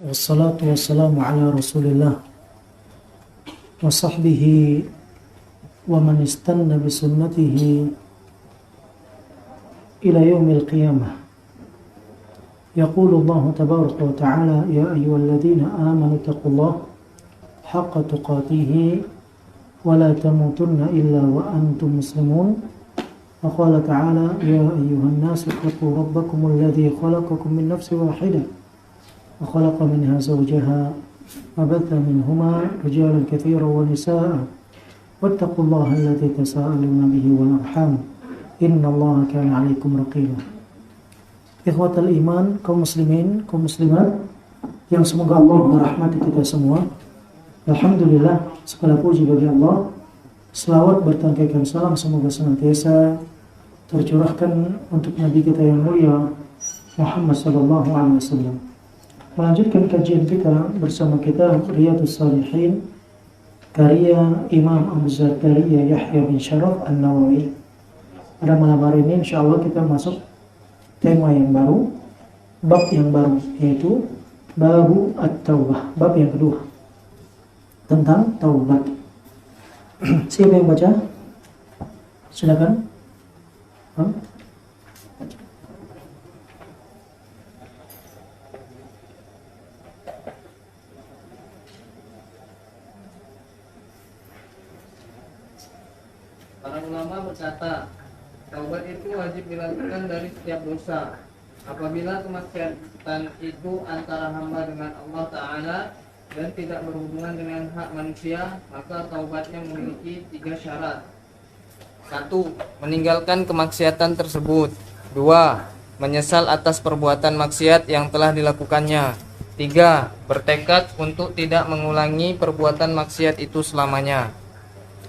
Wassalatu wassalamu ala rasulillah wa sahbihi wa man istanna bisunnatihi ila yaumil qiyamah. Yaqulu Allah tabaraka wa ta'ala, ya ayyuhalladzina amanu taqullaha haqqa tuqatih wa la tamutunna illa wa antum muslimun. Wa qala ta'ala, ya ayyuhan nasu ittaqu rabbakumul ladzi khalaqakum min nafsin wahidah wa khalaqa minha zawjaha wa batha minhuma rijalan katsiran wa nisaa'a wattaqullaha alladzi tasaaluna bihi wal arham innallaha kana 'alaikum raqiba. Ikhwatal iman, kaum muslimin, kaum muslimat yang semoga Allah merahmati kita semua. Alhamdulillah, segala puji bagi Allah. Selawat bertangkaikan salam semoga senantiasa tercurahkan untuk Nabi kita yang mulia Muhammad sallallahu alaihi wasallam. Melanjutkan kajian kita bersama kitab Riyadhus Shalihin karya Imam Abu Zakaria Yahya bin Sharaf An-Nawawi. Pada malam hari ini insyaallah kita masuk tema yang baru, bab yang baru, yaitu Babu At-Taubah, bab yang kedua tentang taubat. Siapa yang baca? Silakan. Para ulama berkata, taubat itu wajib dilakukan dari setiap dosa. Apabila kemaksiatan itu antara hamba dengan Allah Ta'ala dan tidak berhubungan dengan hak manusia, maka taubatnya memiliki 3 syarat. 1. Meninggalkan kemaksiatan tersebut. 2. Menyesal atas perbuatan maksiat yang telah dilakukannya. 3. Bertekad untuk tidak mengulangi perbuatan maksiat itu selamanya.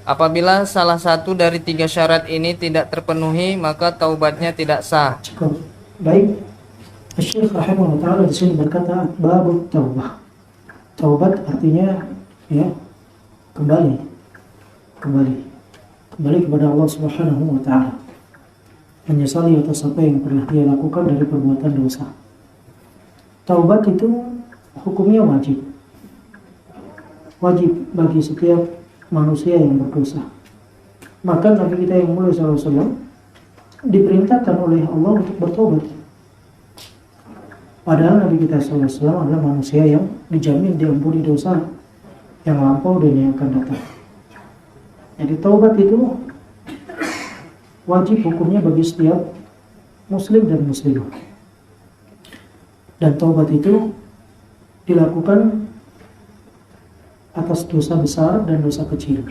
Apabila salah satu dari 3 syarat ini tidak terpenuhi, maka taubatnya tidak sah. Cukup. Baik. Syekh rahimahullah ta'ala di sini berkata Babu Taubah. Taubat artinya ya kembali kepada Allah Subhanahu wa taala. Menyesali atas apa yang pernah dia lakukan dari perbuatan dosa. Taubat itu hukumnya wajib. Wajib bagi setiap manusia yang berdosa. Maka Nabi kita yang mulia SAW diperintahkan oleh Allah untuk bertobat. Padahal Nabi kita SAW adalah manusia yang dijamin diampuni dosa yang lampau dan yang akan datang. Jadi taubat itu wajib hukumnya bagi setiap muslim dan muslimah. Dan taubat itu dilakukan atas dosa besar dan dosa kecil.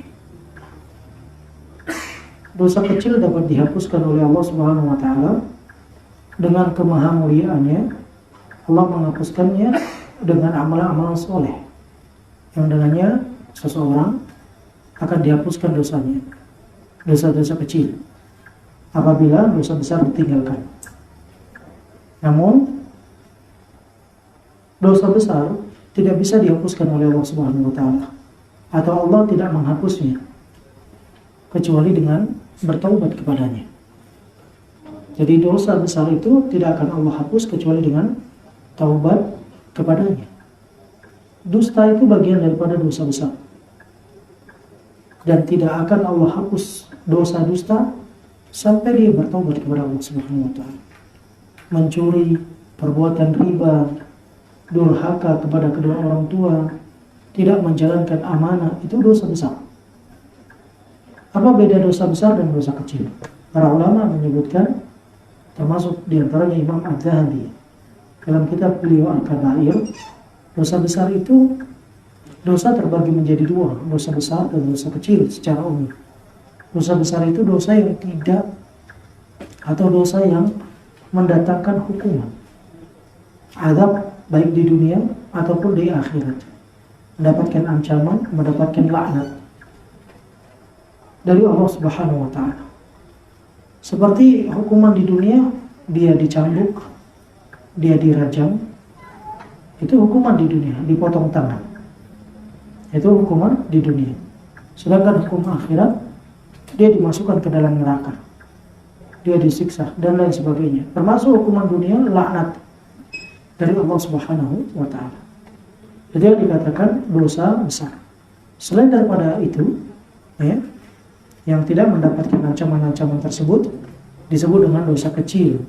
Dosa kecil dapat dihapuskan oleh Allah Subhanahu wa taala dengan kemahamuliaannya. Allah menghapuskannya dengan amalan-amalan soleh yang dengannya seseorang akan dihapuskan dosanya, dosa-dosa kecil, apabila dosa besar ditinggalkan. Namun dosa besar tidak bisa dihapuskan oleh Allah Subhanahu wa taala, atau Allah tidak menghapusnya kecuali dengan bertaubat kepadanya. Jadi dosa besar itu tidak akan Allah hapus kecuali dengan taubat kepadanya. Dusta itu bagian daripada dosa besar, dan tidak akan Allah hapus dosa dusta sampai dia bertaubat kepada Allah Subhanahu wa taala. Mencuri, perbuatan riba, durhaka kepada kedua orang tua, tidak menjalankan amanah, itu dosa besar. Apa beda dosa besar dan dosa kecil? Para ulama menyebutkan, termasuk diantaranya Imam Az-Zahabi dalam kitab beliau Al-Kabair, dosa besar itu dosa terbagi menjadi 2, dosa besar dan dosa kecil secara umum. Dosa besar itu dosa yang tidak, atau dosa yang mendatangkan hukuman, azab baik di dunia ataupun di akhirat, mendapatkan ancaman, mendapatkan laknat dari Allah Subhanahu wa taala. Seperti hukuman di dunia, dia dicambuk, dia dirajam, itu hukuman di dunia, dipotong tangan, itu hukuman di dunia. Sedangkan hukum akhirat, dia dimasukkan ke dalam neraka, dia disiksa dan lain sebagainya. Termasuk hukuman dunia, laknat dari Allah Subhanahu wa taala. Itu yang dikatakan dosa besar. Selain daripada itu, ya, yang tidak mendapatkan ancaman-ancaman tersebut disebut dengan dosa kecil.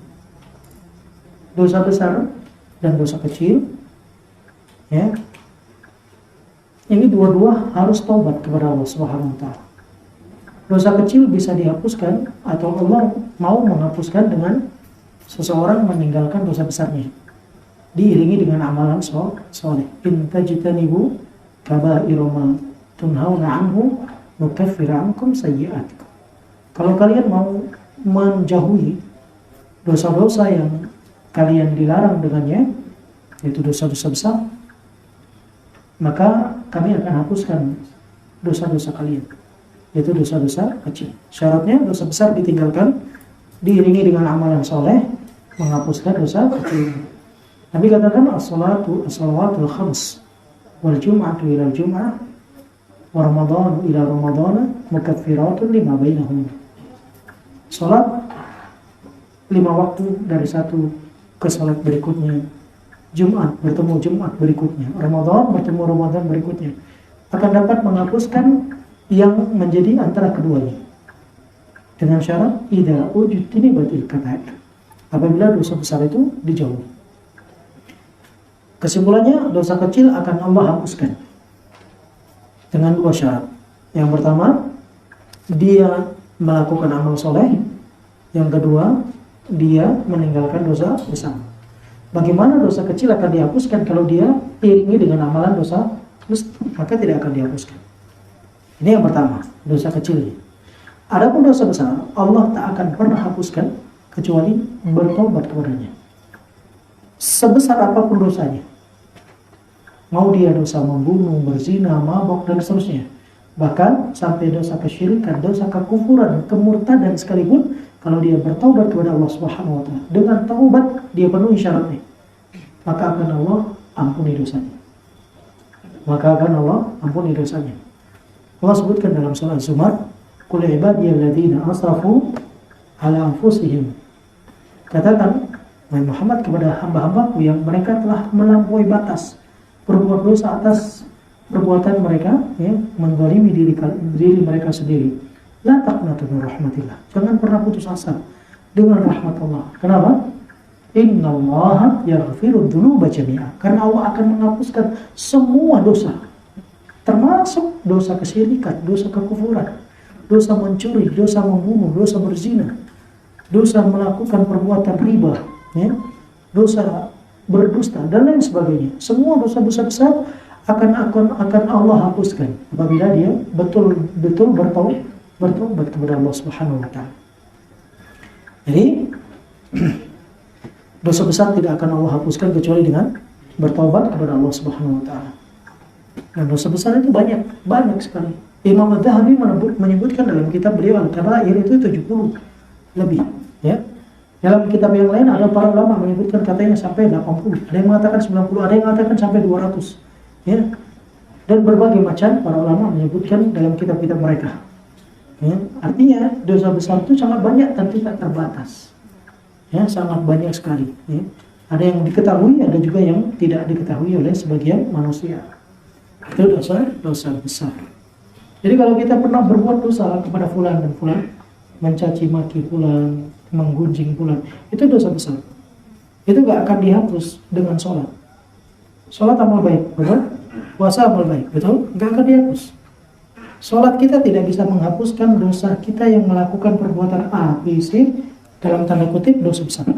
Dosa besar dan dosa kecil, ya, ini dua-dua harus taubat kepada Allah Subhanahu wa taala. Dosa kecil bisa dihapuskan atau Allah mau menghapuskan dengan seseorang meninggalkan dosa besarnya, diiringi dengan amalan soleh. In tajtanibu kaba'ira ma tunhauna anhu nukaffir ankum sayyi'atikum. Kalau kalian mau menjauhi dosa-dosa yang kalian dilarang dengannya, yaitu dosa-dosa besar, maka kami akan hapuskan dosa-dosa kalian, yaitu dosa-dosa kecil. Syaratnya dosa besar ditinggalkan, diiringi dengan amalan soleh, menghapuskan dosa kecil. Nabi katakan as-salawatul khams wal jum'atu ila jum'ah wa ramadhanu ila ramadhana mukaffiratun lima bainahum. Salat 5 waktu dari satu ke salat berikutnya, Jumat bertemu Jumat berikutnya, Ramadan bertemu Ramadan berikutnya, akan dapat menghapuskan yang menjadi antara keduanya, dengan syarat idza ujtinibatil kaba'ir, apabila dosa besar itu dijauhi. Kesimpulannya, dosa kecil akan Allah hapuskan dengan 2 syarat. Yang pertama, dia melakukan amal soleh. Yang kedua, dia meninggalkan dosa besar. Bagaimana dosa kecil akan dihapuskan kalau dia iringi dengan amalan dosa besar? Maka tidak akan dihapuskan. Ini yang pertama, dosa kecil. Adapun dosa besar, Allah tak akan pernah hapuskan kecuali bertobat kepadanya. Sebesar apapun dosanya, mau dia dosa membunuh, berzina, mabok, dan seterusnya, bahkan sampai dosa kesyirikan, dosa kekufuran, kemurtadan sekalipun, kalau dia bertaubat kepada Allah Subhanahu wa taala, dengan taubat dia penuhi syaratnya, maka akan Allah ampuni dosanya. Allah sebutkan dalam surah Az-Zumar, qul ibadiyalladzina asrafu ala anfusihim. Katakan, wahai Muhammad, kepada hamba-hambaku yang mereka telah melampaui batas, berbuat dosa atas perbuatan mereka, ya, menzalimi diri mereka sendiri. La taqnatu min rahmatillah. Jangan pernah putus asa dengan rahmat Allah. Kenapa? Innallaha yaghfiru dzunuba jami'a. Karena Allah akan menghapuskan semua dosa, termasuk dosa kesyirikan, dosa kekufuran, dosa mencuri, dosa membunuh, dosa berzina, dosa melakukan perbuatan riba, ya, dosa berdusta, dan lain sebagainya. Semua dosa besar akan Allah hapuskan apabila dia betul-betul bertobat kepada Allah Subhanahu wa taala. Jadi dosa besar tidak akan Allah hapuskan kecuali dengan bertobat kepada Allah Subhanahu wa taala. Dan dosa besar itu banyak sekali. Imam Az-Zahabi menyebutkan dalam kitab beliau Al-Kaba'ir itu 70 lebih, ya. Dalam kitab yang lain ada para ulama menyebutkan katanya sampai 80, ada yang mengatakan 90, ada yang mengatakan sampai 200, ya. Dan berbagai macam para ulama menyebutkan dalam kitab-kitab mereka. Ya, artinya dosa besar itu sangat banyak dan tidak terbatas, ya, sangat banyak sekali, ya. Ada yang diketahui, ada juga yang tidak diketahui oleh sebagian manusia. Itu dosa besar. Jadi kalau kita pernah berbuat dosa kepada fulan dan fulan, mencaci maki fulan, menggunjing fulan, itu dosa besar. Itu gak akan dihapus dengan sholat. Sholat amal baik, betul? Puasa amal baik, betul? Gak akan dihapus. Sholat kita tidak bisa menghapuskan dosa kita yang melakukan perbuatan A, B, C, dalam tanda kutip dosa besar.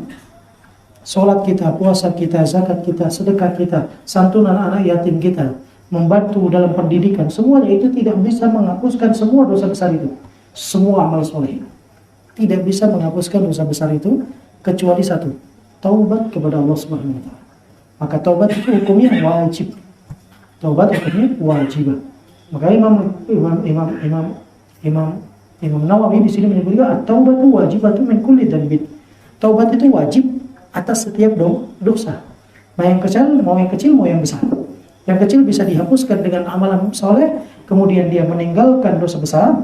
Sholat kita, puasa kita, zakat kita, sedekah kita, santunan anak yatim kita, membantu dalam pendidikan, semuanya itu tidak bisa menghapuskan semua dosa besar itu. Semua amal soleh tidak bisa menghapuskan dosa besar itu kecuali satu, taubat kepada Allah Subhanahu wa taala. Maka taubat itu hukumnya wajib. Taubat hukumnya wajib. Maka Imam Nawawi di sini menyebutkan at-taubatu wajibatun min kulli dzanbin. Taubat itu wajib atas setiap dosa. Mau yang kecil, mau yang besar. Yang kecil bisa dihapuskan dengan amalan soleh, kemudian dia meninggalkan dosa besar.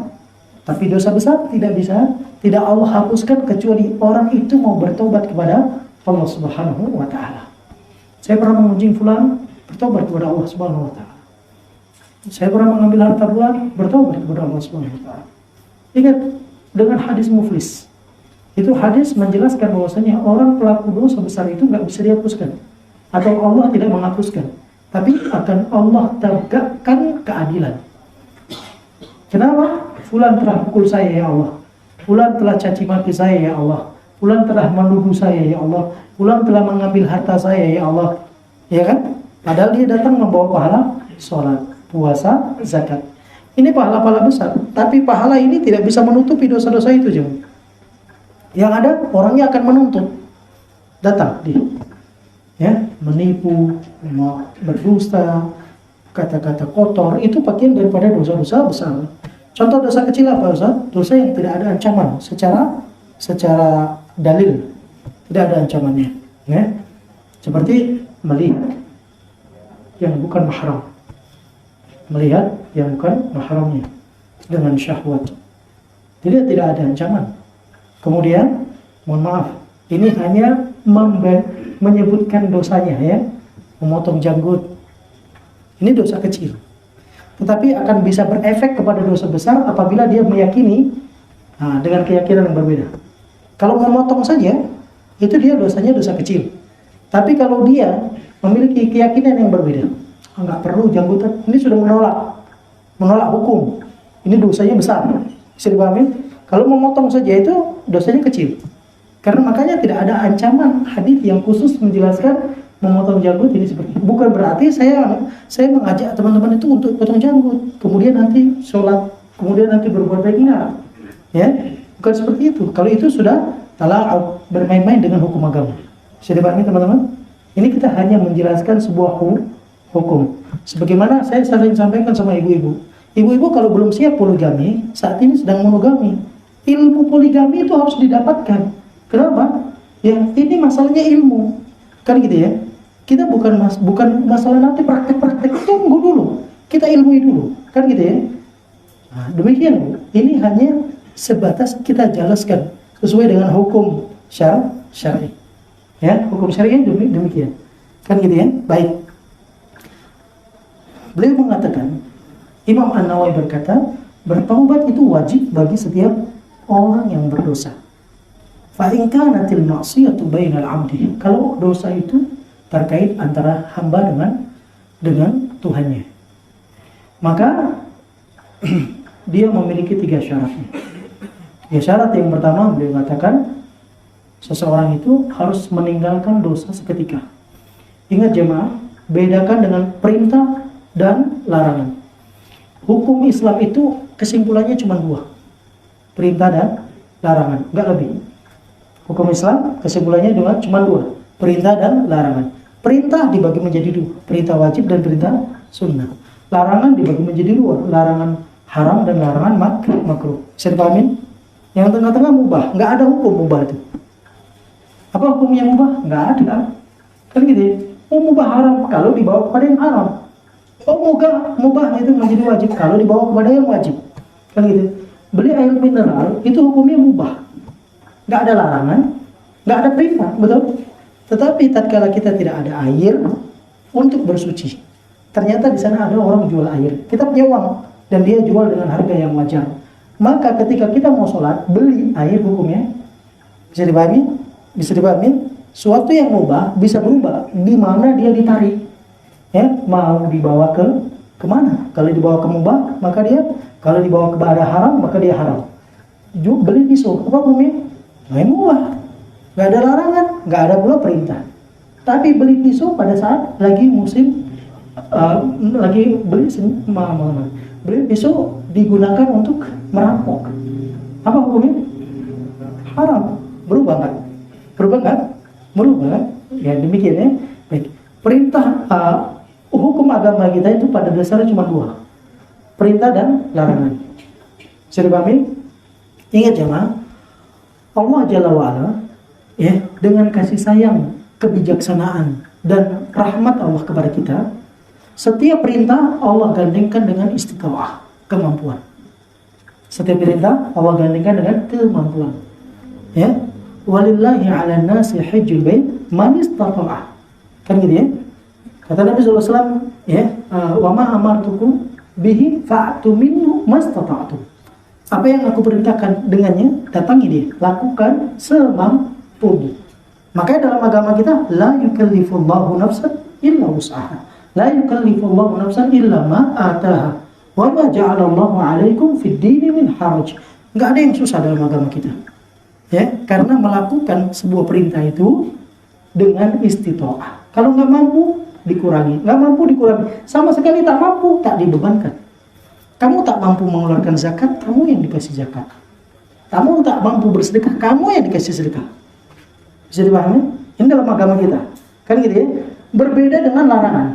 Tapi dosa besar tidak Allah hapuskan kecuali orang itu mau bertobat kepada Allah Subhanahu wa taala. Saya pernah mengunjung fulan, bertobat kepada Allah Subhanahu wa taala. Saya pernah mengambil harta bulan, bertobat kepada Allah Subhanahu wa taala. Ingat dengan hadis muflis. Itu hadis menjelaskan bahwasanya orang pelaku dosa besar itu nggak bisa dihapuskan atau Allah tidak menghapuskan, tapi akan Allah tegakkan keadilan. Kenapa? Fulan telah pukul saya ya Allah, fulan telah caci maki saya ya Allah, fulan telah menuduh saya ya Allah, fulan telah mengambil harta saya ya Allah, ya kan? Padahal dia datang membawa pahala sholat, puasa, zakat. Ini pahala-pahala besar, tapi pahala ini tidak bisa menutupi dosa-dosa itu, jemaah. Yang ada orangnya akan menuntut, datang dia, ya, menipu, berdusta, kata-kata kotor, itu bagian daripada dosa-dosa besar. Contoh dosa kecil apa, Ustaz? Dosa yang tidak ada ancaman secara dalil, tidak ada ancamannya, ya. Seperti melihat yang bukan mahram, melihat yang bukan mahramnya dengan syahwat, tidak ada ancaman. Kemudian, mohon maaf, ini hanya menyebutkan dosanya, ya, memotong janggut. Ini dosa kecil, tetapi akan bisa berefek kepada dosa besar apabila dia meyakini dengan keyakinan yang berbeda. Kalau memotong saja, itu dia dosanya dosa kecil. Tapi kalau dia memiliki keyakinan yang berbeda, nggak perlu janggutan, ini sudah menolak hukum, ini dosanya besar. Bisa dipahami? Kalau memotong saja itu dosanya kecil. Karena makanya tidak ada ancaman hadis yang khusus menjelaskan memotong janggut ini seperti itu. Bukan berarti saya mengajak teman-teman itu untuk potong janggut, kemudian nanti sholat, kemudian nanti berbuat baik, enggak. Ya, bukan seperti itu. Kalau itu sudah tala'ub, bermain-main dengan hukum agama. Bisa dipahami teman-teman? Ini kita hanya menjelaskan sebuah hukum. Sebagaimana saya sering sampaikan sama ibu-ibu. Ibu-ibu kalau belum siap poligami, saat ini sedang monogami. Ilmu poligami itu harus didapatkan. Kenapa? Ya, ini masalahnya ilmu. Kan gitu ya. Kita bukan masalah nanti praktek-praktek, tunggu dulu. Kita ilmui dulu. Kan gitu ya. Nah, demikian, Bu. Ini hanya sebatas kita jelaskan sesuai dengan hukum syar'i. Ya, hukum syar'i demikian. Kan gitu ya. Baik. Beliau mengatakan, Imam An-Nawawi berkata, bertaubat itu wajib bagi setiap orang yang berdosa. Fa in kanatil ma'siyatu bainal 'abdi. Kalau dosa itu terkait antara hamba dengan Tuhannya, maka dia memiliki 3 syarat. Ya, syarat yang pertama beliau katakan seseorang itu harus meninggalkan dosa seketika. Ingat jemaah, bedakan dengan perintah dan larangan. Hukum Islam itu kesimpulannya cuma 2. Perintah dan larangan, enggak lebih. Hukum Islam kesimpulannya cuma 2, perintah dan larangan. Perintah dibagi menjadi 2, perintah wajib dan perintah sunnah. Larangan dibagi menjadi 2, larangan haram dan larangan makruh. Bisa dipahami? Yang tengah-tengah mubah, nggak ada hukum mubah itu. Apa hukumnya mubah? Nggak ada. Kan gitu ya. Mubah haram kalau dibawa kepada yang haram. Mubah itu menjadi wajib kalau dibawa kepada yang wajib. Kan gitu. Beli air mineral itu hukumnya mubah. Nggak ada larangan, nggak ada perintah, betul? Tetapi tatkala kita tidak ada air untuk bersuci, ternyata di sana ada orang jual air. Kita punya uang dan dia jual dengan harga yang wajar. Maka ketika kita mau sholat, beli air hukumnya bisa dipahami? Bisa dipahami? Suatu yang mubah bisa berubah di mana dia ditarik. Ya, mau dibawa kemana? Kalau dibawa ke mubah, maka dia. Kalau dibawa ke arah haram, maka dia haram. Beli pisau, apa hukumnya? Main mubah. Nggak ada larangan, nggak ada pula perintah. Tapi beli pisau pada saat lagi musim, beli pisau digunakan untuk merampok. Apa hukumnya? Haram. Berubah nggak? Berubah kan? Ya demikian ya. Baik. Perintah hukum agama kita itu pada dasarnya cuma 2, perintah dan larangan. Bisa dipahami? Ingat jemaah, Allah Jalla wa'ala, ya, dengan kasih sayang, kebijaksanaan dan rahmat Allah kepada kita, setiap perintah Allah gandengkan dengan istiqamah, kemampuan. Setiap perintah Allah gandengkan dengan kemampuan. Ya, walillahi 'alan nasi hajjul bait man istata'ah. Kan gitu ya. Kata Nabi SAW, ya, wa ma amartukum bihi fa'tu minhu mastata'tum. Apa yang aku perintahkan dengannya, datangi dia, lakukan semampumu. Makanya dalam agama kita, la yukallifullahu nafsan illa wus'aha. La yukallifullahu nafsan illa ma ataha. Wa ma ja'alallahu 'alaikum fid dini min haraj. Enggak ada yang susah dalam agama kita. Ya, karena melakukan sebuah perintah itu dengan istitoah. Kalau nggak mampu, dikurangi. Nggak mampu, dikurangi. Sama sekali tak mampu, tak dibebankan. Kamu tak mampu mengeluarkan zakat, kamu yang dikasih zakat. Kamu tak mampu bersedekah, kamu yang dikasih sedekah. Bisa dipahami? Ini dalam agama kita. Kan gitu ya. Berbeda dengan larangan.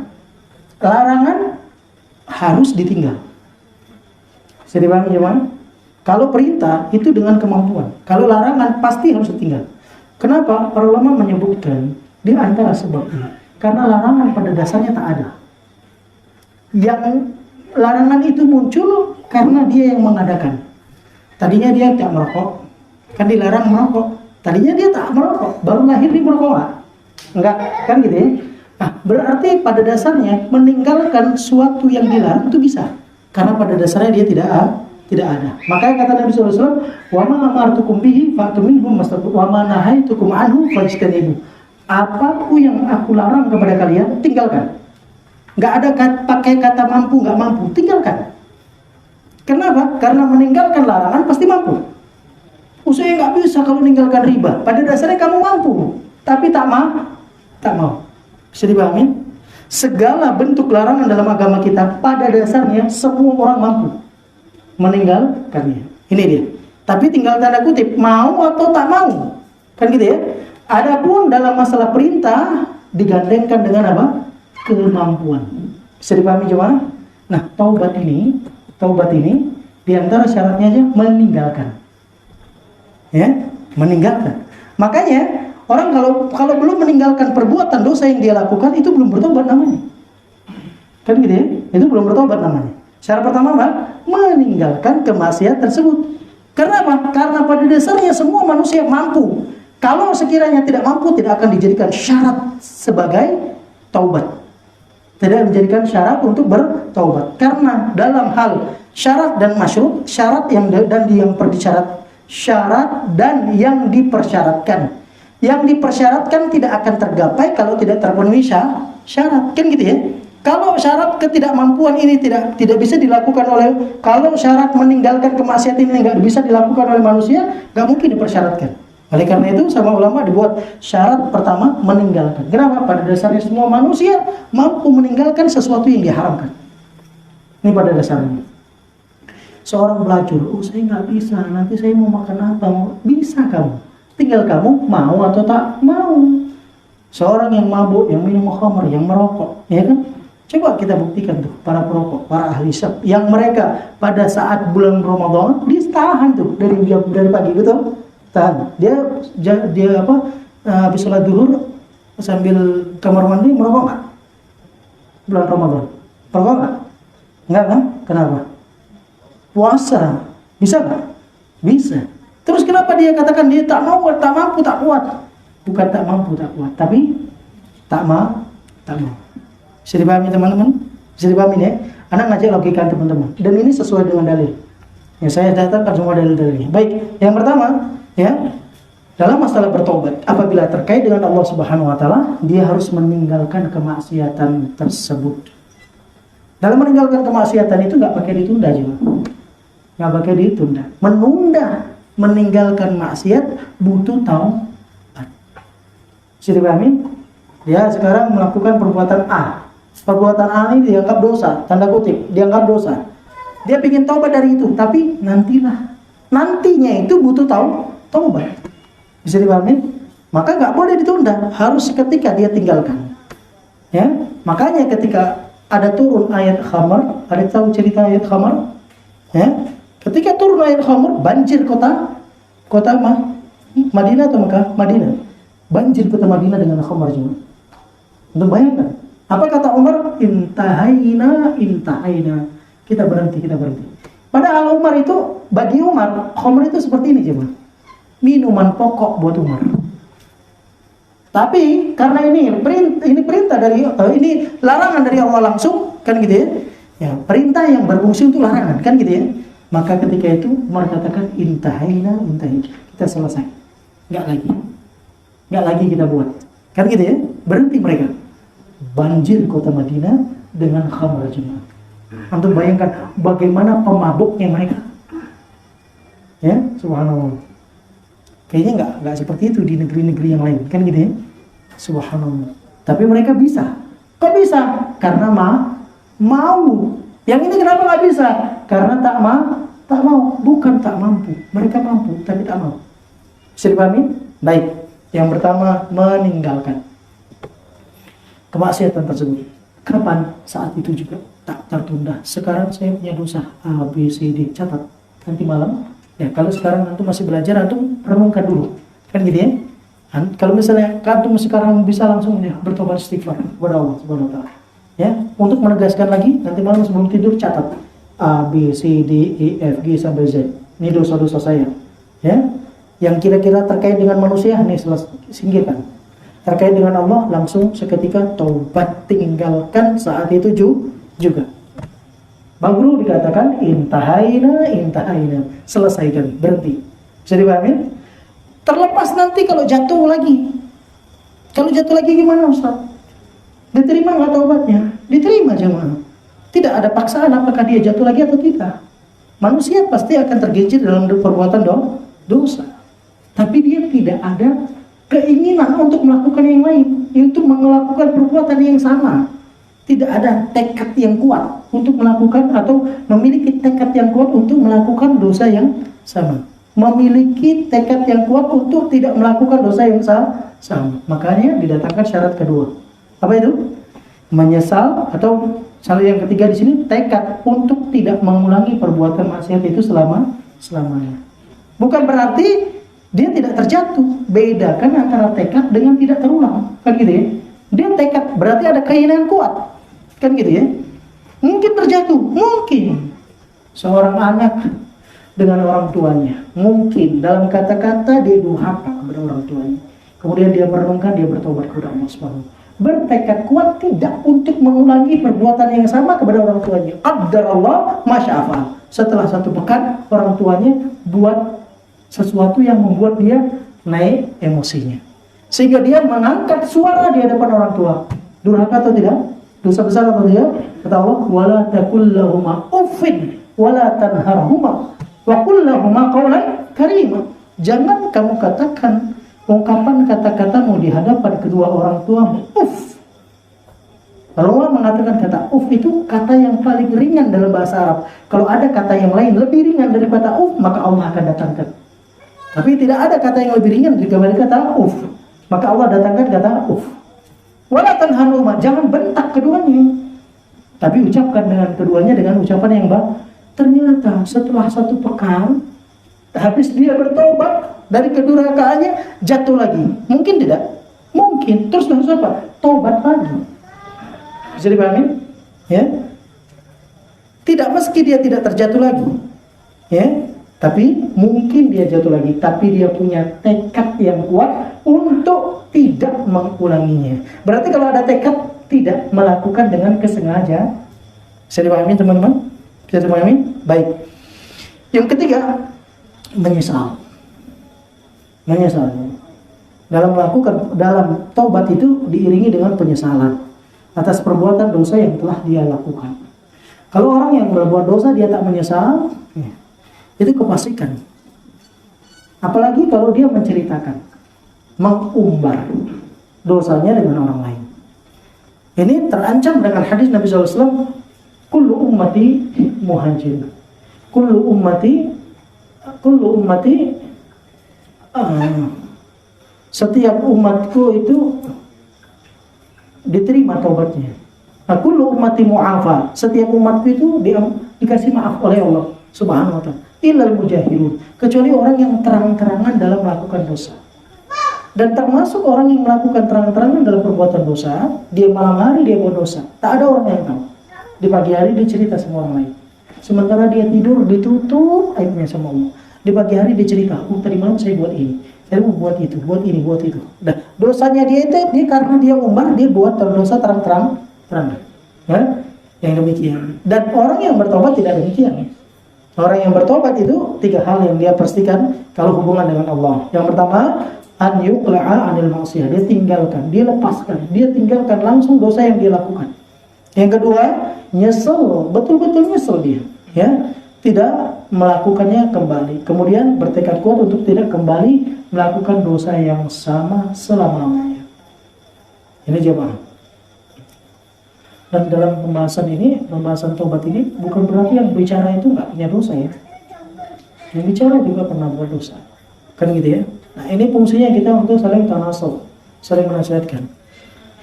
Larangan harus ditinggal. Bisa dipahami gimana? Kalau perintah itu dengan kemampuan. Kalau larangan pasti harus ditinggal. Kenapa? Para ulama menyebutkan di antara sebabnya. Karena larangan pada dasarnya tak ada. Yang larangan itu muncul karena dia yang mengadakan. Tadinya dia tidak merokok. Kan dilarang merokok. Tadinya dia tak merokok. Baru lahir dia merokok. Enggak, kan gitu ya. Nah, berarti pada dasarnya meninggalkan suatu yang dilarang itu bisa. Karena pada dasarnya dia tidak ada. Makanya kata Nabi SAW, wa ma amartukum bihi fa'tu minhu mastata'tum wa ma nahaitukum anhu fajtanibu. Apapun yang aku larang kepada kalian, tinggalkan. Nggak ada pakai kata mampu, nggak mampu, tinggalkan. Kenapa? Karena meninggalkan larangan pasti mampu. Saya nggak bisa kalau meninggalkan riba. Pada dasarnya kamu mampu, tapi tak mau. Bisa dipahami? Segala bentuk larangan dalam agama kita pada dasarnya semua orang mampu meninggalkannya. Ini dia. Tapi tinggal tanda kutip, mau atau tak mau. Kan gitu ya. Adapun dalam masalah perintah digandengkan dengan apa? Kemampuan. Bisa dipahami gimana? Nah, taubat ini di antara syaratnya aja meninggalkan. Ya, meninggalkan. Makanya orang kalau belum meninggalkan perbuatan dosa yang dia lakukan itu belum bertobat namanya. Kan gitu ya? Itu belum bertobat namanya. Syarat pertama apa? Meninggalkan kemaksiatan tersebut. Karena apa? Karena pada dasarnya semua manusia mampu. Kalau sekiranya tidak mampu, tidak akan dijadikan syarat sebagai taubat. Tidak dijadikan syarat untuk bertaubat. Karena dalam hal syarat dan masyruh, syarat yang yang dipersyaratkan. Yang dipersyaratkan tidak akan tergapai kalau tidak terpenuhi syarat. Kan gitu ya? Kalau syarat ketidakmampuan ini tidak bisa dilakukan kalau syarat meninggalkan kemaksiatan ini nggak bisa dilakukan oleh manusia, nggak mungkin dipersyaratkan. Oleh karena itu sama ulama dibuat syarat pertama meninggalkan. Kenapa? Pada dasarnya semua manusia mampu meninggalkan sesuatu yang diharamkan. Ini pada dasarnya. Seorang pelacur, saya nggak bisa, nanti saya mau makan apa? Bisa kamu. Tinggal kamu mau atau tak mau. Seorang yang mabuk, yang minum khamr, yang merokok, ya kan? Coba kita buktikan tuh para perokok, para ahli syab yang mereka pada saat bulan Ramadan ditahan tuh dari pagi, betul? Tahan. Dia habis sholat duhur sambil kamar mandi merokok nggak? Bulan Ramadan merokok nggak? Nggak kan? Kenapa? Puasa bisa nggak? Bisa. Terus kenapa dia katakan dia tak mampu, tak kuat? Bukan tak mampu, tak kuat, tapi tak mau. Bisa dipahami teman-teman? Bisa dipahami ya? Anak ngajak logika teman-teman. Dan ini sesuai dengan dalil. Ya, saya datangkan semua dalil-dalilnya. Baik, yang pertama, ya, dalam masalah bertobat, apabila terkait dengan Allah Subhanahu wa taala, dia harus meninggalkan kemaksiatan tersebut. Dalam meninggalkan kemaksiatan itu nggak pakai ditunda juga. Nggak pakai ditunda. Meninggalkan maksiat butuh taubat. Bisa dipahami? Dia sekarang melakukan perbuatan A. Perbuatan A ini dianggap dosa, tanda kutip, dianggap dosa. Dia ingin taubat dari itu, tapi nantinya itu butuh taubat. Bisa dipahami? Maka nggak boleh ditunda, harus ketika dia tinggalkan. Ya, makanya ketika ada turun ayat khamar, ada tahu cerita ayat khamar? Ya, ketika turun ayat khamar, banjir kota Madinah atau Mekah? Madinah. Banjir kota Madinah dengan khamar juga. Untuk bayangkan. Apa kata Umar? Intahaina. Kita berhenti. Padahal Umar itu, bagi Umar, khamr itu seperti ini coba. Minuman pokok buat Umar. Tapi karena ini perintah dari ini larangan dari Allah langsung, kan gitu ya. Ya, perintah yang berfungsi untuk larangan, kan gitu ya. Maka ketika itu mereka katakan intahaina. Kita selesai. Enggak lagi kita buat. Kan gitu ya. Berhenti mereka. Banjir kota Madinah dengan khamr jemaah. Antum bayangkan bagaimana pemabuknya mereka. Ya, subhanallah. Kayaknya enggak seperti itu di negeri-negeri yang lain, kan gitu ya. Subhanallah. Tapi mereka bisa. Kok bisa? Karena mau. Yang ini kenapa nggak bisa? Karena tak mau. Bukan tak mampu. Mereka mampu, tapi tak mau. Bisa dipahami? Baik. Yang pertama, meninggalkan kemaksiatan tersebut. Kapan? Saat itu juga tak tertunda. Sekarang saya punya dosa A, B, C, D. Catat. Nanti malam. Ya, kalau sekarang antum masih belajar, antum renungkan dulu. Kan gitu ya? Kalau misalnya antum sekarang bisa langsung ya, bertobat istighfar kepada Allah Subhanahu wa taala. Ya, untuk menegaskan lagi, nanti malam sebelum tidur catat A, B, C, D, E, F, G sampai Z. Ini dosa-dosa saya. Ya. Yang kira-kira terkait dengan manusia nih singkirkan. Terkait dengan Allah langsung seketika taubat, tinggalkan saat itu juga. Bang Guru dikatakan intahaina, selesaikan, berhenti. Bisa dipahami? Terlepas nanti kalau jatuh lagi. Kalau jatuh lagi gimana Ustaz? Diterima nggak taubatnya? Diterima jemaah. Tidak ada paksaan apakah dia jatuh lagi atau tidak. Manusia pasti akan tergelincir dalam perbuatan dosa. Tapi dia tidak ada keinginan untuk melakukan yang lain, yaitu melakukan perbuatan yang sama. Tidak ada tekad yang kuat untuk melakukan atau memiliki tekad yang kuat untuk melakukan dosa yang sama. Memiliki tekad yang kuat untuk tidak melakukan dosa yang sama. Makanya didatangkan syarat kedua. Apa itu? Menyesal, atau syarat yang ketiga di sini tekad untuk tidak mengulangi perbuatan maksiat itu selamanya. Bukan berarti dia tidak terjatuh. Bedakan antara tekad dengan tidak terulang. Kan gitu ya. Dia tekad berarti ada keinginan kuat. Kan gitu ya. Mungkin terjatuh, mungkin seorang anak dengan orang tuanya, mungkin dalam kata-kata dia durhaka kepada orang tuanya. Kemudian dia merenungkan, dia bertobat kepada Allah Subhanahu. Bertekad kuat tidak untuk mengulangi perbuatan yang sama kepada orang tuanya. Qaddarallah masya'afal. Setelah 1 pekan orang tuanya buat sesuatu yang membuat dia naik emosinya, sehingga dia mengangkat suara di hadapan orang tua. Durhaka atau tidak? Dosa besar atau tidak? Kata Allah, wala taqul lahumā uffin wala tanharhumā wa qul lahumā qawlan karīmā. Jangan kamu katakan ungkapan kata-katamu di hadapan kedua orang tuamu. Uff. Allah mengatakan kata uff itu kata yang paling ringan dalam bahasa Arab. Kalau ada kata yang lain lebih ringan dari kata uff, maka Allah akan datangkan. Tapi tidak ada kata yang lebih ringan daripada kata uff. Maka Allah datangkan kata uff. Wala tanharhumā, jangan bentak keduanya. Tapi ucapkan dengan keduanya dengan ucapan yang baik. Ternyata setelah 1 pekan, habis dia bertobat dari kedurhakaannya, jatuh lagi. Mungkin tidak? Mungkin. Terus harus apa? Tobat lagi. Bisa dipahami? Ya. Tidak meski dia tidak terjatuh lagi. Ya. Tapi mungkin dia jatuh lagi, tapi dia punya tekad yang kuat untuk tidak mengulanginya. Berarti kalau ada tekad tidak melakukan dengan kesengajaan. Bisa dipahami teman-teman? Bisa dipahami? Baik. Yang ketiga, menyesal. Dalam taubat itu diiringi dengan penyesalan atas perbuatan dosa yang telah dia lakukan. Kalau orang yang berbuat dosa dia tak menyesal, itu kefasikan. Apalagi kalau dia menceritakan, mengumbar dosanya dengan orang lain. Ini terancam dengan hadis Nabi SAW, kullu ummati muhajir. Kullu ummati setiap umatku itu diterima taubatnya. Kullu ummati mu'afa. Setiap umatku itu dikasih maaf oleh Allah Subhanahu wa ta'ala. Illal mujahirun, kecuali orang yang terang-terangan dalam melakukan dosa. Dan termasuk orang yang melakukan terang-terangan dalam perbuatan dosa, dia malam hari dia buat dosa, tak ada orang yang tahu. Di pagi hari dia cerita sama orang lain, sementara dia tidur ditutup aibnya sama Allah. Di pagi hari dia cerita, tadi malam saya buat ini. Saya mau buat itu, buat ini, buat itu. Nah, dosanya dia itu dia karena dia umar, dia buat dosa terang-terang, ya, yang demikian. Dan orang yang bertobat tidak demikian. Orang yang bertobat itu 3 hal yang dia pastikan kalau hubungan dengan Allah. Yang pertama, an yuqla'a 'anil ma'siyah, dia tinggalkan, dia lepaskan, dia tinggalkan langsung dosa yang dia lakukan. Yang kedua, nyesel, betul-betul nyesel dia, ya, tidak melakukannya kembali. Kemudian bertekad kuat untuk tidak kembali melakukan dosa yang sama selama-lamanya. Ini jemaah. Dan dalam pembahasan taubat ini bukan berarti yang bicara itu nggak punya dosa ya. Yang bicara juga pernah buat dosa, kan gitu ya. Nah, ini fungsinya kita untuk saling tanasau, saling menasihatkan.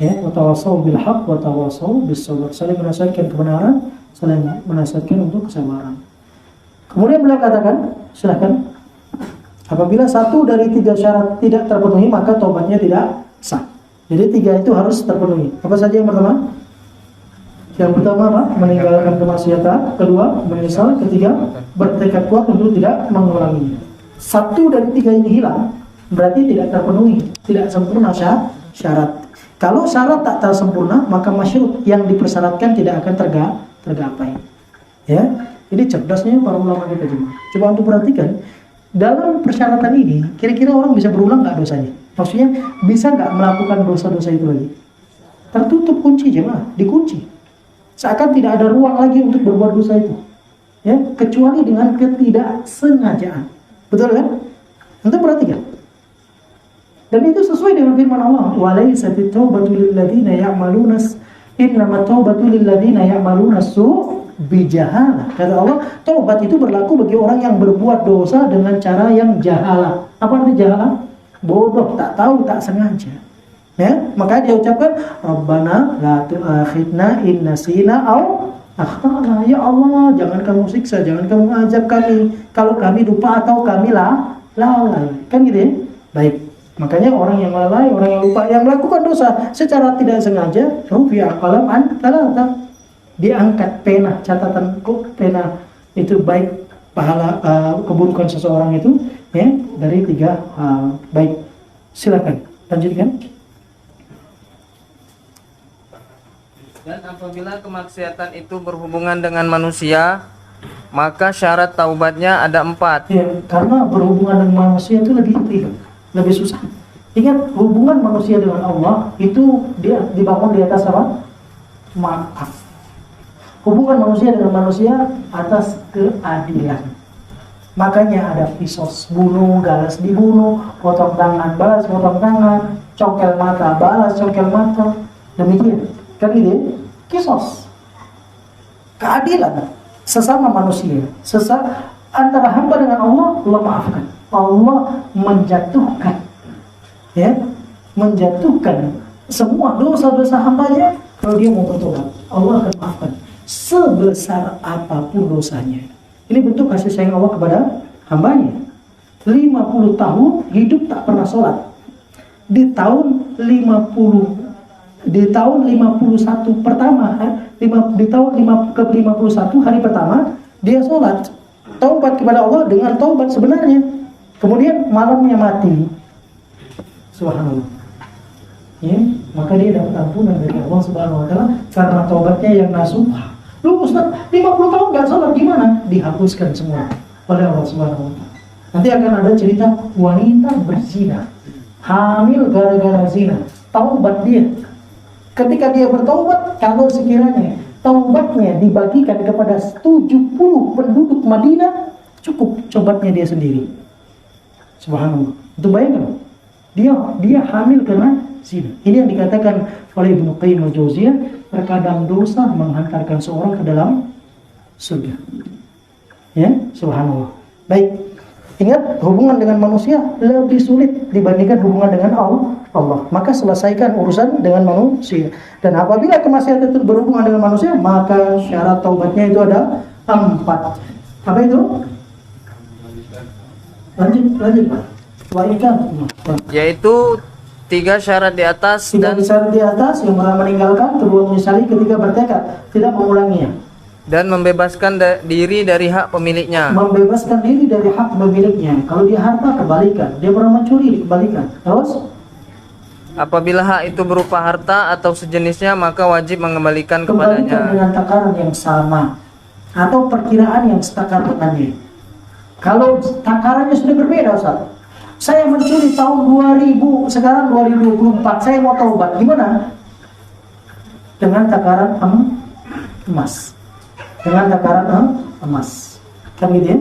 Ya, watawasau bil haq, watawasau bis sabr, saling menasihatkan kebenaran, saling menasihatkan untuk kesabaran. Kemudian beliau katakan, silakan, apabila 1 dari 3 syarat tidak terpenuhi maka taubatnya tidak sah. Jadi 3 itu harus terpenuhi. Apa saja yang pertama? Yang pertama apa? Meninggalkan kemaksiatan. Kedua, menyesal. Ketiga, bertekad kuat untuk tidak mengulanginya. 1 dari 3 ini hilang, berarti tidak terpenuhi, tidak sempurna syarat. Kalau syarat tak tersempurna, maka masyruut yang dipersyaratkan tidak akan tergapai. Ya, ini cerdasnya para ulama kita juga. Coba untuk perhatikan, dalam persyaratan ini, kira-kira orang bisa berulang nggak dosanya? Maksudnya, bisa nggak melakukan dosa-dosa itu lagi? Tertutup kunci jemaah, dikunci. Seakan tidak ada ruang lagi untuk berbuat dosa itu. Ya, kecuali dengan ketidaksengajaan. Betul kan? Anda perhatikan. Dan itu sesuai dengan firman Allah, "Walaisatit taubatu lil ladzina ya'maluna innamat taubatu lil ladzina ya'maluna su' bijahalah." Kata Allah, taubat itu berlaku bagi orang yang berbuat dosa dengan cara yang jahalah. Apa arti jahalah? Bodoh, tak tahu, tak sengaja. Ya, maka dia ucapkan, "Rabbana la tu'akhidna in nasina aw akhtana." Ya Allah, jangan kamu siksa, jangan kamu azab kami kalau kami lupa atau kami lalai. Kan gitu ya? Baik. Makanya orang yang lalai, orang yang lupa, yang melakukan dosa secara tidak sengaja, rufi'a qalam an talata, diangkat pena, catatan pena itu baik pahala keburukan seseorang itu ya dari 3 hal. Baik, silakan lanjutkan. Dan apabila kemaksiatan itu berhubungan dengan manusia, maka syarat taubatnya ada 4. Ya, karena berhubungan dengan manusia itu lebih susah. Ingat, hubungan manusia dengan Allah itu dia dibangun di atas apa? Maaf. Hubungan manusia dengan manusia atas keadilan. Makanya ada kisos, bunuh, balas dibunuh, potong tangan, balas potong tangan, congkel mata, balas congkel mata. Demikian. Kan ini kisos. Keadilan sesama manusia, antara hamba dengan Allah maafkan. Allah menjatuhkan, ya, menjatuhkan semua dosa-dosa hambanya. Kalau dia mau bertobat, Allah akan maafkan sebesar apapun dosanya. Ini bentuk kasih sayang Allah kepada hambanya. 50 tahun hidup tak pernah sholat. Di tahun 51 pertama, di tahun ke-51 hari pertama dia sholat, taubat kepada Allah dengan taubat sebenarnya. Kemudian malamnya mati, subhanallah, ya, maka dia dapat ampunan dari Allah Subhanahu Wa Taala karena taubatnya yang nasuha. Lu Ustaz, 50 tahun nggak sholat gimana? Dihapuskan semua oleh Allah Subhanahu Wa Taala. Nanti akan ada cerita wanita berzina, hamil gara-gara zina, taubat dia. Ketika dia bertaubat, kalau sekiranya taubatnya dibagikan kepada 70 penduduk Madinah, cukup taubatnya dia sendiri. Subhanallah. Itu bayangkan, dia hamil karena zina. Ini yang dikatakan oleh Ibnu Qayyim al-Jauziyah, terkadang dosa menghantarkan seorang ke dalam surga. Ya, subhanallah. Baik. Ingat, hubungan dengan manusia lebih sulit dibandingkan hubungan dengan Allah. Maka selesaikan urusan dengan manusia. Dan apabila kemaksiatan itu berhubungan dengan manusia, maka syarat taubatnya itu ada 4. Apa itu? Lanjut Pak. Yaitu 3 syarat di atas. 3 syarat di atas, yang pertama meninggalkan, kedua menyesali, ketiga bertekad tidak mengulanginya. dan membebaskan diri dari hak pemiliknya. Membebaskan diri dari hak pemiliknya. Kalau dia harta, kembalikan. Dia pernah mencuri, dikembalikan. Terus Apabila hak itu berupa harta atau sejenisnya, maka wajib mengembalikan kembalikan kepadanya. dengan takaran yang sama atau perkiraan yang setakar dengannya. Kalau takarannya sudah berbeda, Ustaz. Saya mencuri tahun 2000, sekarang 2024, saya mau taubat. Gimana? Dengan takaran emas. Dengan takaran emas. Kan gitu ya?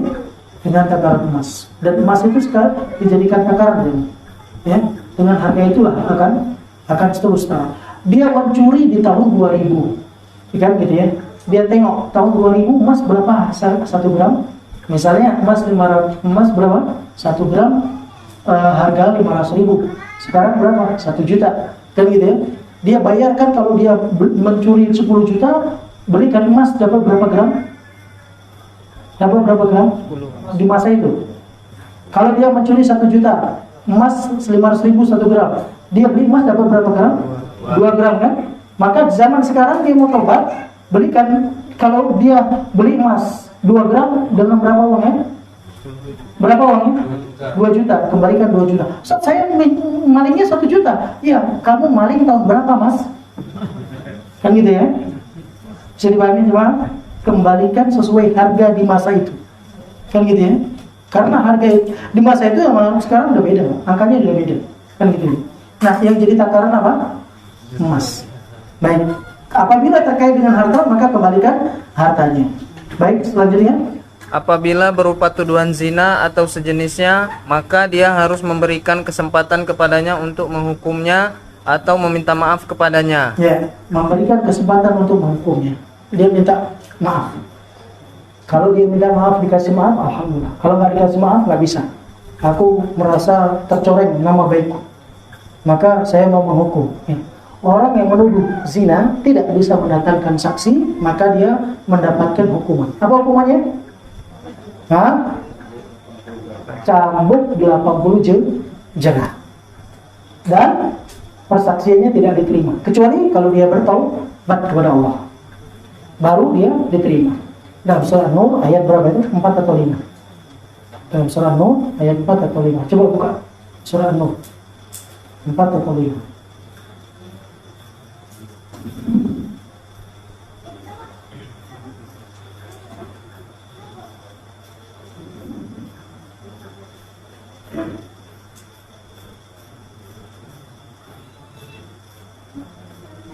Dengan takaran emas. Dan emas itu sekarang dijadikan takaran ya. Dengan harga itulah akan seterusnya. Dia mencuri di tahun 2000. Kan gitu ya. Dia tengok tahun 2000 emas berapa 1 gram? Misalnya emas berapa? 1 gram harga 500.000. Sekarang berapa? 1 juta. Kan gitu ya. Dia bayarkan kalau dia mencuri 10 juta, belikan emas dapat berapa gram? Dapat berapa gram? 10. Di masa itu. Kalau dia mencuri 1 juta, emas 500.000 1 gram. Dia beli emas dapat berapa gram? 2 gram kan? Maka di zaman sekarang dia mau tobat, belikan, kalau dia beli emas 2 gram dengan berapa uangnya? Berapa uangnya? 2 juta, kembalikan 2 juta. Saya malingnya 1 juta. Iya, kamu maling tahun berapa, Mas? Kan gitu ya. Bisa dipahami cuma kembalikan sesuai harga di masa itu. Kan gitu ya. Karena harga di masa itu sama sekarang udah beda, angkanya udah beda. Kan gitu ya. Nah, yang jadi takaran apa? Emas. Baik. Apabila terkait dengan harta, maka kembalikan hartanya. Baik, selanjutnya. Apabila berupa tuduhan zina atau sejenisnya, maka dia harus memberikan kesempatan kepadanya untuk menghukumnya atau meminta maaf kepadanya. Ya, memberikan kesempatan untuk menghukumnya. Dia minta maaf. Kalau dia minta maaf dikasih maaf, alhamdulillah. Kalau nggak dikasih maaf, nggak bisa. Aku merasa tercoreng nama baikku, maka saya mau menghukum. Orang yang menuduh zina tidak bisa mendatangkan saksi, maka dia mendapatkan hukuman. Apa hukumannya? Cambuk 80 jengah. Dan persaksiannya tidak diterima, kecuali kalau dia bertaubat kepada Allah, baru dia diterima. Dalam surah Nur ayat berapa itu? 4 atau 5? Dalam surah Nur ayat 4 atau 5? Coba buka surah Nur 4 atau 5.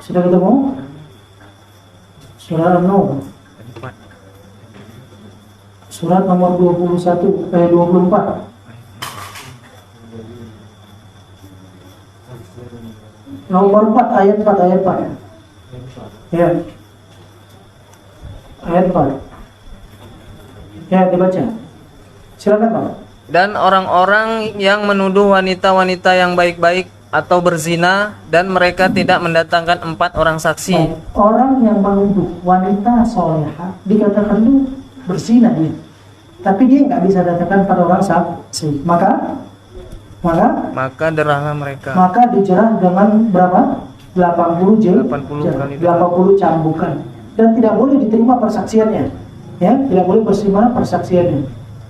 Sudah ketemu? Surah An-Nur surat nomor 24. Nomor 4 ayat 4. Ya. Ayat 4. Ya, dibaca. Silakan, Pak. Dan orang-orang yang menuduh wanita-wanita yang baik-baik atau berzina dan mereka tidak mendatangkan 4 orang saksi. Orang yang menuduh wanita solehah dikatakan itu berzina dia, tapi dia nggak bisa datangkan 4 orang saksi, maka derahlah mereka. Maka dijerah dengan berapa? 80 kali 80 cambukan, dan tidak boleh diterima persaksiannya. Ya, tidak boleh diterima persaksiannya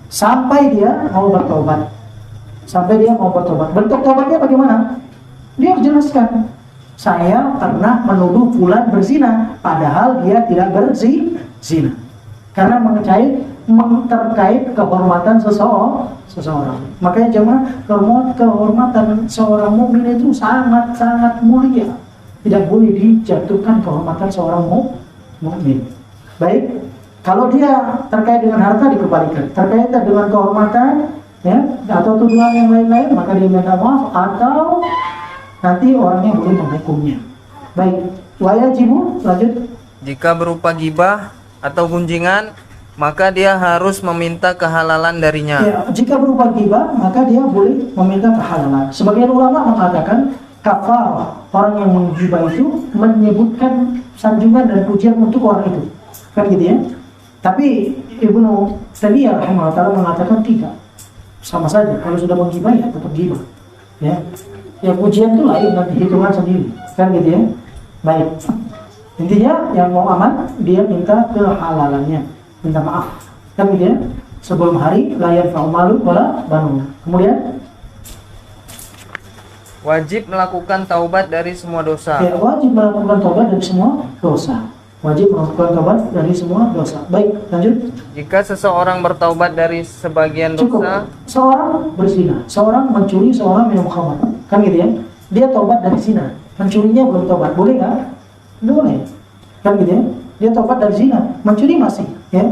sampai dia mau bertobat. Bentuk tobatnya bagaimana? Dia jelaskan, saya pernah menuduh fulan berzina, padahal dia tidak berzina. Karena terkait kehormatan seseorang. Makanya jemaah, kehormatan seorang mukmin itu sangat mulia. Tidak boleh dijatuhkan kehormatan seorang mukmin. Baik, kalau dia terkait dengan harta dikembalikan, terkait dengan kehormatan, ya, atau tuduhan yang lain-lain, maka dia minta maaf atau nanti orangnya boleh menghukumnya. Baik, wajibu lanjut. Jika berupa gibah atau gunjingan, maka dia harus meminta kehalalan darinya. Ya, jika berupa gibah, maka dia boleh meminta kehalalan. Sebagian ulama mengatakan kafarah orang yang menggibah itu menyebutkan sanjungan dan pujian untuk orang itu, kan gitu ya. Tapi Ibnu Taimiyah rahimahullah ta'ala mengatakan tidak, sama saja. Kalau sudah menggibah ya tetap gibah. Ya, pujian itu lain, nanti hitungan sendiri, kan gitu ya. Baik. Intinya yang mau aman dia minta kehalalannya, minta maaf. Kan gitu ya. Sebelum hari la yanfa'u malu wala banun. Kemudian wajib melakukan taubat dari semua dosa. ya, wajib melakukan taubat dari semua dosa. Wajib melakukan taubat dari semua dosa. Baik, lanjut. Jika seseorang bertaubat dari sebagian Cukup. dosa, Seorang berzina, seorang mencuri, seorang minum khamar. Kan gitu ya. Dia taubat dari zina. Mencurinya belum taubat. Boleh nggak? Boleh. Kan gitu ya. Dia taubat dari zina. Mencuri masih, ya.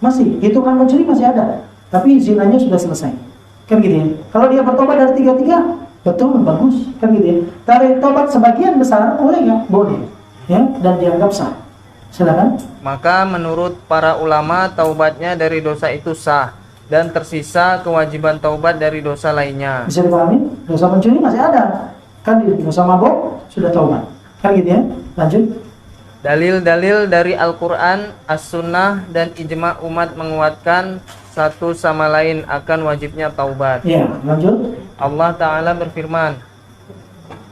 Masih. Hitungan mencuri masih ada. Tapi zinanya sudah selesai. Kan gitu ya. Kalau dia bertobat dari tiga-tiga, betul, bagus. Kan gitu ya. Dari taubat sebagian besar, boleh nggak? Boleh. Ya. Dan dianggap sah. Silakan. maka menurut para ulama taubatnya dari dosa itu sah dan tersisa kewajiban taubat dari dosa lainnya. Bisa dipahami? Dosa mencuri masih ada. Kan dosa mabuk sudah taubat. Kan gitu ya. Lanjut. Dalil-dalil dari Al-Quran, As-Sunnah, dan ijma umat menguatkan satu sama lain akan wajibnya taubat. Ya, lanjut. Allah Ta'ala berfirman,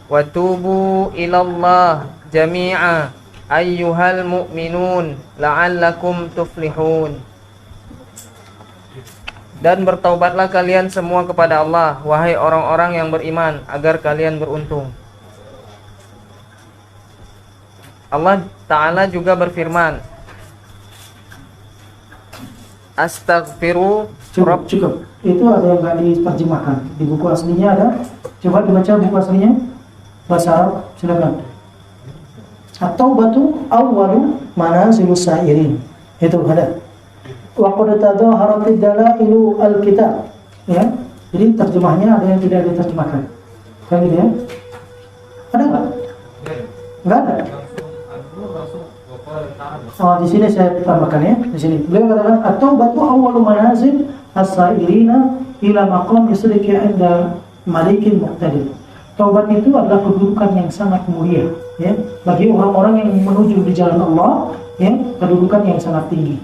"Watubu ilallah jami'a ayyuhal mu'minun la'allakum tuflihun." Dan bertaubatlah kalian semua kepada Allah, wahai orang-orang yang beriman, agar kalian beruntung. Allah Ta'ala juga berfirman, Astaghfiru Cukup, cukup. Itu ada yang nggak diterjemahkan. Di buku aslinya ada. Coba dibaca buku aslinya. Bahasa Arab, silakan. At-taubatu awwalu manazilus sa'irin. Itu ada. Wa qad tadhaharatid dalailu al-kitab. Ya. Jadi terjemahnya ada yang tidak diterjemahkan. Kan gitu ya? Ada nggak? Nggak ada. Oh, di sini saya tambahkan ya. Di sini beliau katakan at-taubatu awwalu manazil as-sa'irina ila maqam yusriki 'inda malikin muqtadir. Taubat itu adalah kedudukan yang sangat mulia ya bagi orang-orang yang menuju di jalan Allah, ya, kedudukan yang sangat tinggi.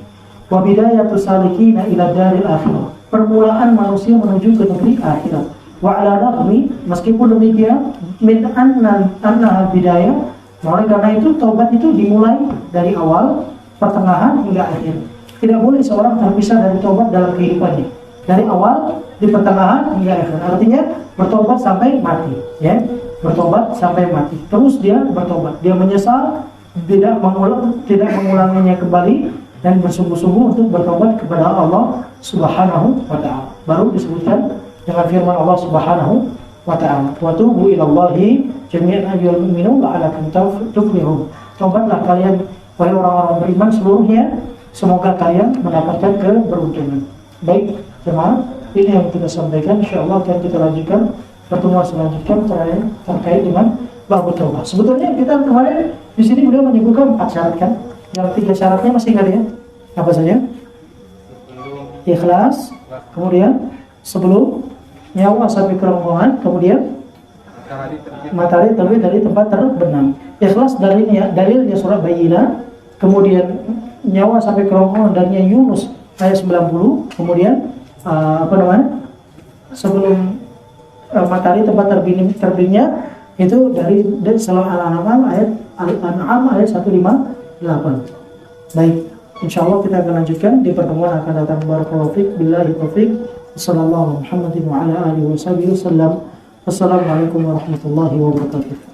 Wa bidayatus salikina ila daril akhirah. Permulaan manusia menuju ke negeri akhirat. Wa ala raghmi, meskipun demikian, min anna bidayah, oleh karena itu taubat itu dimulai dari awal, pertengahan hingga akhir. Tidak boleh seorang terpisah dari taubat dalam kehidupannya. Dari awal, di pertengahan hingga akhir. Artinya bertobat sampai mati, ya. Bertobat sampai mati. Terus dia bertobat. Dia menyesal, tidak mengulanginya kembali dan bersungguh-sungguh untuk bertobat kepada Allah Subhanahu wa taala. Baru disebutkan dengan firman Allah Subhanahu wa ta'ala, wa tubu ilallahi jami'an ayyuhal mu'minun la'alakum tuflihun. Tobatlah kalian wahai orang-orang beriman seluruhnya, semoga kalian mendapatkan keberuntungan. Baik, jemaah, ini yang kita sampaikan. Insyaallah akan kita lanjutkan pertemuan selanjutnya terkait dengan bab taubat. Sebetulnya kita kemarin di sini beliau menyebutkan 4 syarat kan? Yang 3 syaratnya masih ingat ya? Apa saja? Ikhlas, kemudian sebelum nyawa sampai kerongkongan, kemudian matahari terbit dari tempat terbenam. Ikhlas dalilnya surah Bayyinah, kemudian nyawa sampai kerongkongan dalilnya Yunus ayat 90, kemudian sebelum matahari tempat terbitnya itu dari surah Al-An'am ayat 158. Baik, insyaallah kita akan lanjutkan di pertemuan akan datang. Barakallahu fiik, billahi taufiq. Sallallahu Muhammadin wa ala alihi wa sahbihi wasallam. Wassalamualaikum warahmatullahi wabarakatuh.